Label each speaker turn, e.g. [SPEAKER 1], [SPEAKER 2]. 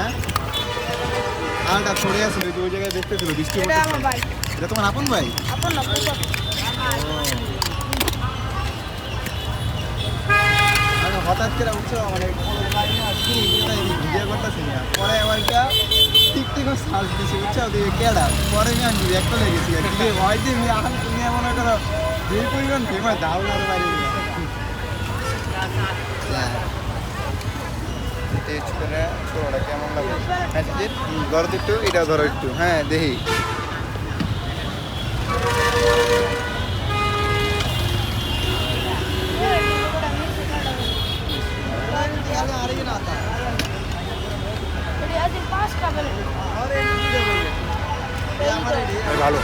[SPEAKER 1] হ্যাঁ আলটা ছড়ে আসছিল ওই জায়গায় দেখতেছিল বৃষ্টি
[SPEAKER 2] এটা আমার ভাই।
[SPEAKER 1] এটা তোমার আপন ভাই
[SPEAKER 2] আপন না ফুফা।
[SPEAKER 1] মানে হঠাৎ করে উঠছো মানে ভিডিও করতেছি না পরে আবার টিকটিকও সার্চ দিছি বুঝছো ওদিকে কেডা পরে আমি একটা লেগেছি ভয় দিয়ে এখন তুমি মনে করো যে পরিমাণ ফেমাস দাউলার বাড়ি টেস্ট করে ছোড়া কেমন লাগে হ্যাঁ ধরো তো একটু এটা ধরো একটু হ্যাঁ দেখি ভালো